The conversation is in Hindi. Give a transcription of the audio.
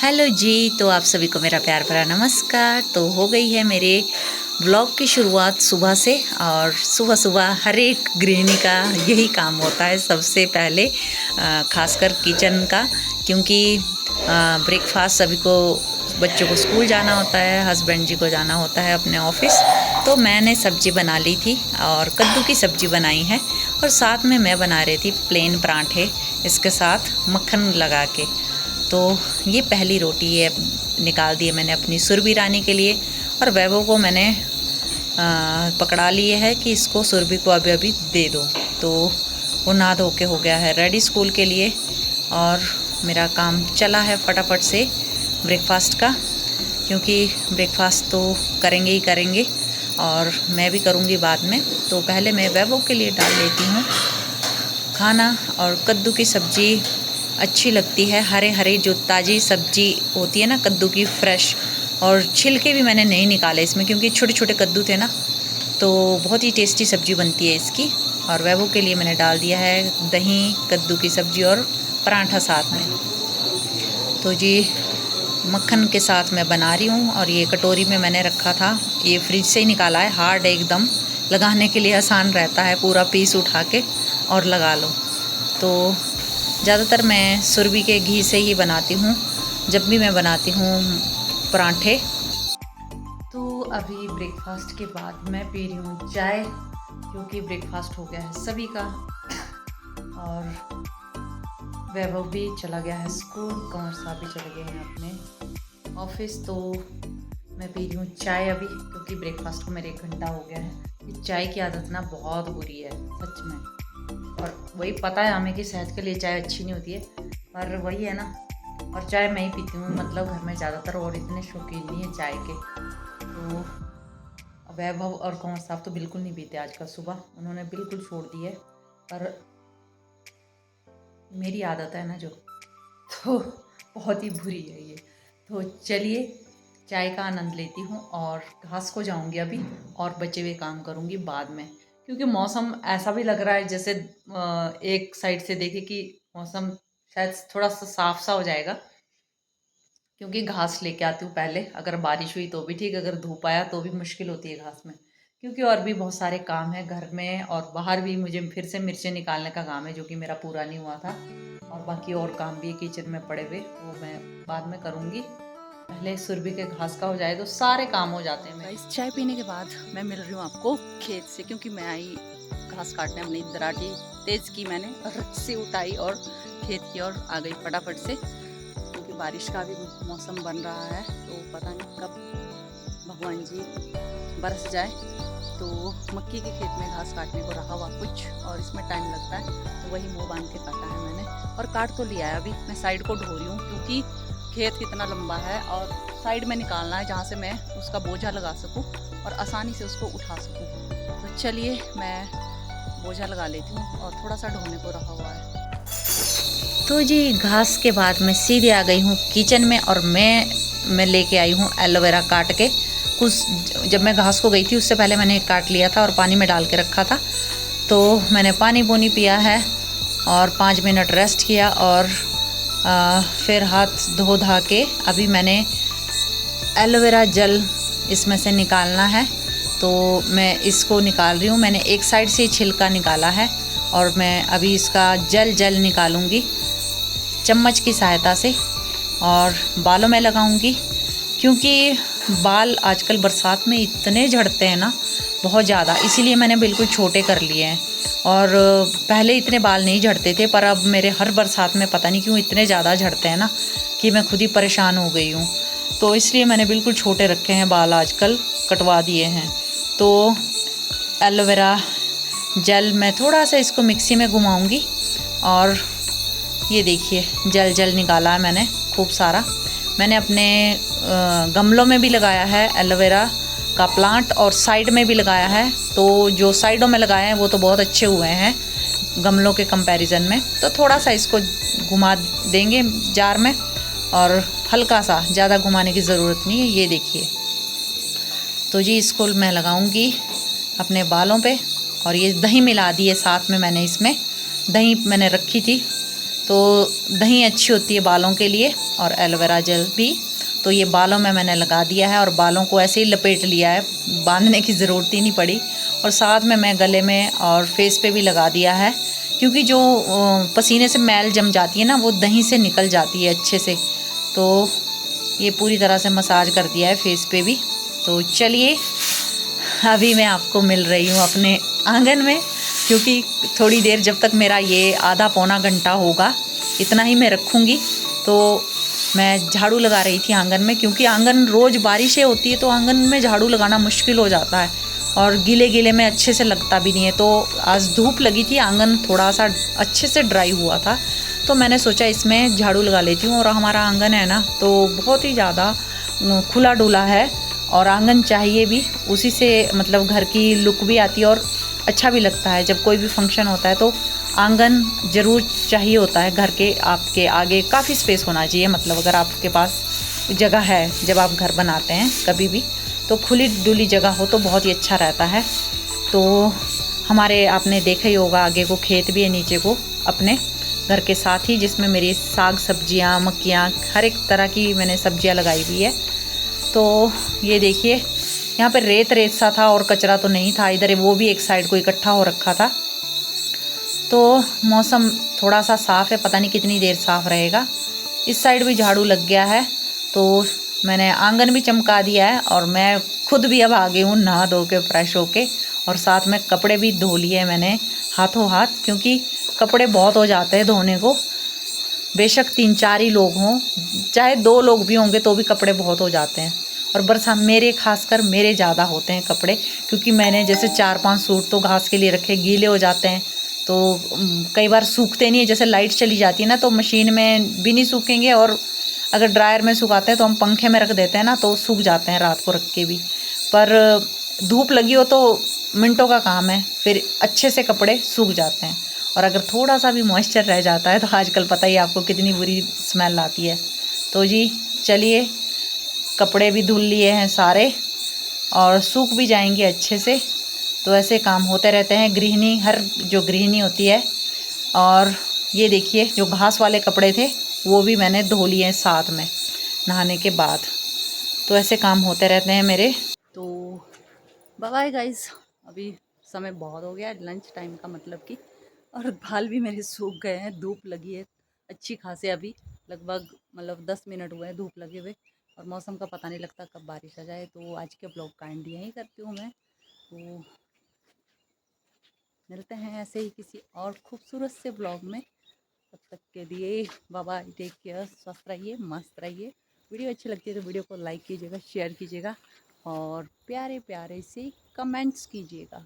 हेलो जी। तो आप सभी को मेरा प्यार भरा नमस्कार। तो हो गई है मेरे ब्लॉग की शुरुआत सुबह से। और सुबह सुबह हर एक गृहिणी का यही काम होता है सबसे पहले, खासकर किचन का, क्योंकि ब्रेकफास्ट सभी को, बच्चों को स्कूल जाना होता है, हस्बैंड जी को जाना होता है अपने ऑफिस। तो मैंने सब्ज़ी बना ली थी और कद्दू की सब्ज़ी बनाई है, और साथ में मैं बना रही थी प्लेन पराठे, इसके साथ मक्खन लगा के। तो ये पहली रोटी है, निकाल दी है मैंने अपनी सुरभि रानी के लिए। और वैभव को मैंने पकड़ा लिए है कि इसको सुरभि को अभी अभी दे दो। तो वो नहा धो के हो गया है रेडी स्कूल के लिए, और मेरा काम चला है फटाफट से ब्रेकफास्ट का, क्योंकि ब्रेकफास्ट तो करेंगे ही करेंगे और मैं भी करूँगी बाद में। तो पहले मैं वैभव के लिए डाल लेती हूँ खाना। और कद्दू की सब्ज़ी अच्छी लगती है, हरे हरे जो ताज़ी सब्ज़ी होती है ना कद्दू की, फ्रेश। और छिलके भी मैंने नहीं निकाले इसमें, क्योंकि छोटे छोटे कद्दू थे ना, तो बहुत ही टेस्टी सब्ज़ी बनती है इसकी। और वैभव के लिए मैंने डाल दिया है दही, कद्दू की सब्ज़ी और पराठा साथ में। तो जी मक्खन के साथ मैं बना रही हूँ, और ये कटोरी में मैंने रखा था, ये फ्रिज से ही निकाला है, हार्ड है एकदम, लगाने के लिए आसान रहता है, पूरा पीस उठा के और लगा लो। तो ज़्यादातर मैं सुरभि के घी से ही बनाती हूँ जब भी मैं बनाती हूँ पराठे। तो अभी ब्रेकफास्ट के बाद मैं पी रही हूँ चाय, क्योंकि ब्रेकफास्ट हो गया है सभी का। और वैभव भी चला गया है स्कूल, कंवर साहब भी चले गए हैं अपने ऑफिस। तो मैं पी रही हूँ चाय अभी, क्योंकि ब्रेकफास्ट को मेरे 1 घंटा हो गया है। ये चाय की आदत ना बहुत बुरी है सच में। और वही पता है हमें कि सेहत के लिए चाय अच्छी नहीं होती है, पर वही है ना। और चाय मैं ही पीती हूँ, मतलब घर में ज़्यादातर और इतने शौकीन नहीं है चाय के। तो वैभव और कंवर साहब तो बिल्कुल नहीं पीते आजकल, सुबह उन्होंने बिल्कुल छोड़ दी है। पर मेरी आदत है ना जो, तो बहुत ही बुरी है ये। तो चलिए चाय का आनंद लेती हूँ, और घास को जाऊँगी अभी, और बचे हुए काम करूँगी बाद में। क्योंकि मौसम ऐसा भी लग रहा है जैसे एक साइड से देखे कि मौसम शायद थोड़ा सा साफ सा हो जाएगा, क्योंकि घास लेके आती हूँ पहले। अगर बारिश हुई तो भी ठीक, अगर धूप आया तो भी मुश्किल होती है घास में, क्योंकि और भी बहुत सारे काम है घर में, और बाहर भी मुझे फिर से मिर्चें निकालने का काम है, जो कि मेरा पूरा नहीं हुआ था। और बाकी और काम भी है किचन में पड़े हुए, वो मैं बाद में करूँगी। पहले सुरभि के घास का हो जाए तो सारे काम हो जाते हैं मेरे। इस चाय पीने के बाद मैं मिल रही हूँ आपको खेत से, क्योंकि मैं आई घास काटने, अपनी दराटी तेज़ की मैंने, रच से उठाई और खेत की ओर आ गई फटाफट से, क्योंकि बारिश का भी मौसम बन रहा है। तो पता नहीं कब भगवान जी बरस जाए। तो मक्की के खेत में घास काटने को रखा हुआ कुछ, और इसमें टाइम लगता है, तो वही मुँह बांध के काटा है मैंने, और काट तो लिया है। अभी मैं साइड को ढो रही हूँ, क्योंकि खेत कितना लंबा है, और साइड में निकालना है जहाँ से मैं उसका बोझा लगा सकूँ और आसानी से उसको उठा सकूँ। तो चलिए मैं बोझा लगा लेती हूँ, और थोड़ा सा ढोने को रखा हुआ है। तो जी घास के बाद मैं सीधे आ गई हूँ किचन में, और मैं लेके आई हूँ एलोवेरा काट के। कुछ जब मैं घास को गई थी उससे पहले मैंने काट लिया था और पानी में डाल के रखा था। तो मैंने पानी पूनी पिया है और 5 मिनट रेस्ट किया, और फिर हाथ धो धा के अभी मैंने एलोवेरा जेल इसमें से निकालना है। तो मैं इसको निकाल रही हूँ, मैंने एक साइड से छिलका निकाला है, और मैं अभी इसका जेल निकालूंगी चम्मच की सहायता से, और बालों में लगाऊंगी। क्योंकि बाल आजकल बरसात में इतने झड़ते हैं ना, बहुत ज़्यादा, इसीलिए मैंने बिल्कुल छोटे कर लिए हैं। और पहले इतने बाल नहीं झड़ते थे, पर अब मेरे हर बरसात में पता नहीं क्यों इतने ज़्यादा झड़ते हैं ना, कि मैं खुद ही परेशान हो गई हूँ। तो इसलिए मैंने बिल्कुल छोटे रखे हैं बाल, आजकल कटवा दिए हैं। तो एलोवेरा जेल मैं थोड़ा सा इसको मिक्सी में घुमाऊंगी, और ये देखिए जेल निकाला है मैंने खूब सारा। मैंने अपने गमलों में भी लगाया है एलोवेरा का प्लांट, और साइड में भी लगाया है। तो जो साइडों में लगाए हैं वो तो बहुत अच्छे हुए हैं गमलों के कंपैरिजन में। तो थोड़ा सा इसको घुमा देंगे जार में, और हल्का सा, ज़्यादा घुमाने की ज़रूरत नहीं है। ये देखिए, तो जी इसको मैं लगाऊंगी अपने बालों पे। और ये दही मिला दी है साथ में मैंने, इसमें दही मैंने रखी थी तो दही अच्छी होती है बालों के लिए और एलोवेरा जेल भी। तो ये बालों में मैंने लगा दिया है और बालों को ऐसे ही लपेट लिया है, बांधने की ज़रूरत ही नहीं पड़ी। और साथ में मैं गले में और फेस पे भी लगा दिया है, क्योंकि जो पसीने से मैल जम जाती है ना, वो दही से निकल जाती है अच्छे से। तो ये पूरी तरह से मसाज कर दिया है फेस पे भी। तो चलिए अभी मैं आपको मिल रही हूँ अपने आंगन में, क्योंकि थोड़ी देर जब तक मेरा ये आधा पौना घंटा होगा इतना ही मैं रखूँगी। तो मैं झाड़ू लगा रही थी आंगन में, क्योंकि आंगन रोज़ बारिशें होती है तो आंगन में झाड़ू लगाना मुश्किल हो जाता है और गीले गीले में अच्छे से लगता भी नहीं है। तो आज धूप लगी थी, आंगन थोड़ा सा अच्छे से ड्राई हुआ था, तो मैंने सोचा इसमें झाड़ू लगा लेती हूँ। और हमारा आंगन है ना, तो बहुत ही ज़्यादा खुला डुला है और आंगन चाहिए भी, उसी से मतलब घर की लुक भी आती है और अच्छा भी लगता है। जब कोई भी फंक्शन होता है तो आंगन ज़रूर चाहिए होता है घर के। आपके आगे काफ़ी स्पेस होना चाहिए, मतलब अगर आपके पास जगह है, जब आप घर बनाते हैं कभी भी, तो खुली डुली जगह हो तो बहुत ही अच्छा रहता है। तो हमारे आपने देखा ही होगा, आगे को खेत भी है, नीचे को अपने घर के साथ ही, जिसमें मेरी साग सब्जियां, मक्खियाँ, हर एक तरह की मैंने सब्जियां लगाई हुई है। तो ये देखिए यहाँ पर रेत रेत सा था और कचरा तो नहीं था इधर, वो भी एक साइड को इकट्ठा हो रखा था। तो मौसम थोड़ा सा साफ़ है, पता नहीं कितनी देर साफ़ रहेगा। इस साइड भी झाड़ू लग गया है, तो मैंने आंगन भी चमका दिया है और मैं खुद भी अब आ गई हूँ नहा धो के, फ्रेश होके, और साथ में कपड़े भी धो लिए मैंने हाथों हाथ, क्योंकि कपड़े बहुत हो जाते हैं धोने को। बेशक 3-4 ही लोग हों, चाहे 2 लोग भी होंगे तो भी कपड़े बहुत हो जाते हैं। और बरसात मेरे खासकर मेरे ज़्यादा होते हैं कपड़े, क्योंकि मैंने जैसे 4-5 सूट तो घास के लिए रखे, गीले हो जाते हैं तो कई बार सूखते नहीं है। जैसे लाइट चली जाती है ना, तो मशीन में भी नहीं सूखेंगे, और अगर ड्रायर में सुखाते हैं तो हम पंखे में रख देते हैं ना, तो सूख जाते हैं रात को रख के भी। पर धूप लगी हो तो मिनटों का काम है, फिर अच्छे से कपड़े सूख जाते हैं। और अगर थोड़ा सा भी मॉइस्चर रह जाता है तो आजकल पता ही आपको कितनी बुरी स्मेल आती है। तो जी चलिए, कपड़े भी धुल लिए हैं सारे और सूख भी जाएंगे अच्छे से। तो ऐसे काम होते रहते हैं, गृहिणी, हर जो गृहिणी होती है। और ये देखिए जो घास वाले कपड़े थे वो भी मैंने धो लिए हैं साथ में नहाने के बाद। तो ऐसे काम होते रहते हैं मेरे। तो बाय बाय गाइस, अभी समय बहुत हो गया है लंच टाइम का, मतलब कि, और बाल भी मेरे सूख गए हैं, धूप लगी है अच्छी खासी। अभी लगभग मतलब 10 मिनट हुए हैं धूप लगे हुए, और मौसम का पता नहीं लगता कब बारिश आ जाए। तो आज के ब्लॉग का एंड यहीं करती हूँ मैं। तो मिलते हैं ऐसे ही किसी और खूबसूरत से ब्लॉग में। तब तक के लिए बाय बाय, टेक केयर, स्वस्थ रहिए, मस्त रहिए। वीडियो अच्छी लगती है तो वीडियो को लाइक कीजिएगा, शेयर कीजिएगा और प्यारे प्यारे से कमेंट्स कीजिएगा।